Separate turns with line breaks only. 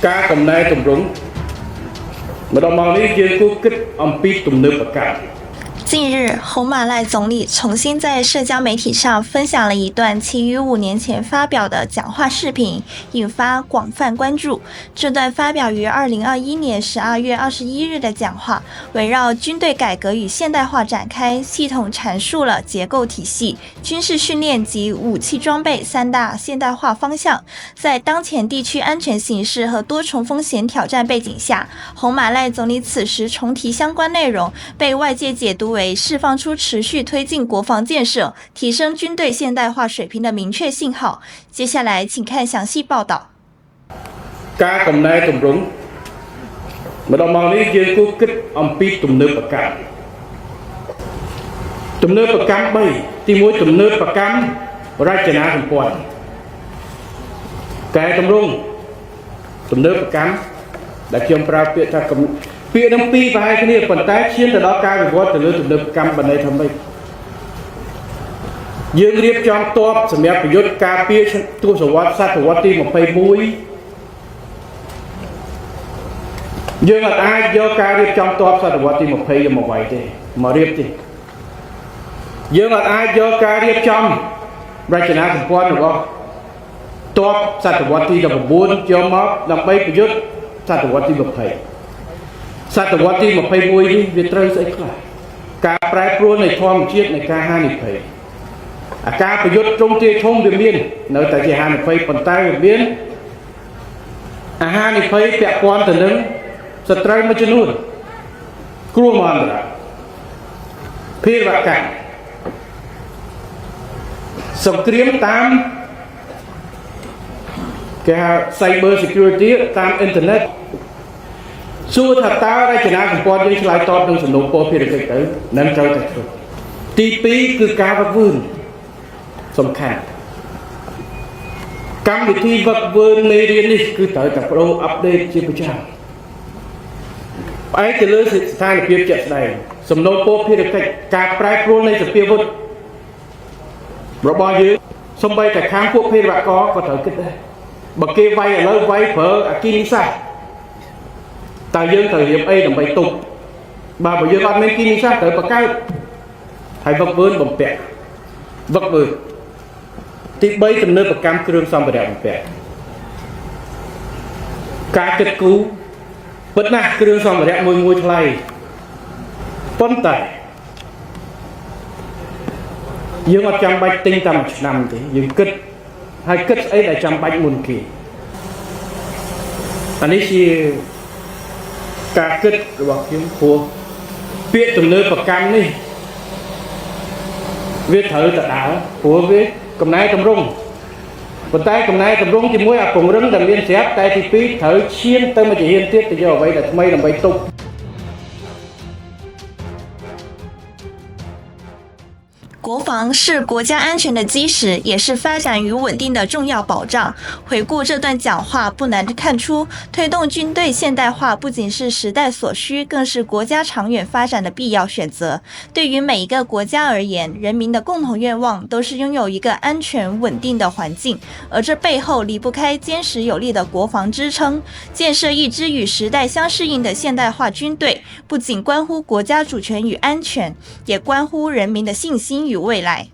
ការកំណែតម្រង់ម្ដងមកនេះយើងគួរគិតអំពីទំនើបកម្ម
近日，洪马赖总理重新在社交媒体上分享了一段其于5年前发表的讲话视频，引发广泛关注。这段发表于2021年12月21日的讲话，围绕军队改革与现代化展开，系统阐述了结构体系、军事训练及武器装备3大现代化方向。在当前地区安全形势和多重风险挑战背景下，洪马赖总理此时重提相关内容，被外界解读为释放出持续推进国防建设、提升军队现代化水平的明确信号。接下来，请看详细报道。
ការកំណែតម្រង់ម្ដងមកនេះយើងគួរគិតអំពីទំនើបកម្មទំនើបកម្ម3ទី1ទំនើបកម្មរចនាសម្ព័ន្ធកែតម្រង់ទំនើបកម្មដែលខ្ញុំប្រើពាក្យថាពាក្យនឹងពីរប្រហែលគ្នាប៉ុន្តែឈានទៅដល់ការវិវត្តទៅលើទំនើបកម្មបណ្ដេញថាម៉េចយើងរៀបចំតបសម្រាប់ប្រយុទ្ធការពារទសវត្សរ៍សតវត្សទី21យើងអាចយកការរៀបចំតបសតវត្សទី20យកមកវាយទេមករៀបទេយើងអាចយកការរៀបចំរចនាសម្ព័ន្ធរបស់តបសតវត្សទី19យកមកដើម្បីប្រយុទ្ធសតវត្សទី20សតវត្សទី21នេះវាត្រូវស្អីខ្លះការប្រែប្រួលនៃធម្មជាតិនៃការហានិភ័យអាការប្រយុទ្ធទ្រង់ទ្រាយធំវាមាននៅតែជាហានិភ័យប៉ុន្តែវាមានអាហានិភ័យពាក់ព័ន្ធទៅនឹងសត្រូវមួយចំនួនគ្រោះមហន្តរាយភេរវកម្មសង្គ្រាមតាមគេហៅ cyber security តាមអ៊ីនធឺណិតសួរថាតើរចនាសម្ព័ន្ធយើងឆ្លើយតបនឹងសំណួរពោលភារកិច្ចទៅនឹងត្រូវតែធ្វើទី2គឺការវឹកវើសំខាន់កម្មវិធីវឹកវើនៃរៀននេះគឺត្រូវតែប្រូអាប់ដេតជាប្រចាំផ្អែកទៅលើស្ថានភាពជាក់ស្ដែងសំណុំពោលភារកិច្ចការប្រែប្រួលនៃសភាវុធរបស់យើងសូម្បីតែខាងពួកភេរវករក៏ត្រូវគិតដែរបើគេវាយឥឡូវវាយប្រើអគិនិសាសតើយើងត្រូវរៀបអីដើម្បីទប់បើយើងអត់មានគិនិសាសត្រូវបង្កើតហើយវឹកវើបំពាក់វឹកវើទី3ទំនើបកម្មគ្រឿងសម្ភារៈបំពាក់ការគិតគូរពិតណាស់គ្រឿងសម្ភារៈមួយថ្លៃប៉ុន្តែយើងអត់ចាំបាច់ទិញតែមួយឆ្នាំទេយើងគិតហើយគិតស្អីដែលចាំបាច់មុនគេអានេះជាការគិតរបស់ខ្ញុំព្រោះពាក្យទំនើបកម្មនេះវាត្រូវតែដើរព្រោះវាកំណែតម្រង់ប៉ុន្តែកំណែតម្រង់ជាមួយអាពង្រឹងដែលមានស្រាប់តែទី2ត្រូវឈានទៅមួយជំហានទៀតទៅយកអ្វីដែលថ្មីដើម្បីទប់
国防是国家安全的基石，也是发展与稳定的重要保障。回顾这段讲话，不难看出，推动军队现代化不仅是时代所需，更是国家长远发展的必要选择。对于每一个国家而言，人民的共同愿望都是拥有一个安全稳定的环境，而这背后离不开坚实有力的国防支撑。建设一支与时代相适应的现代化军队，不仅关乎国家主权与安全，也关乎人民的信心与未来。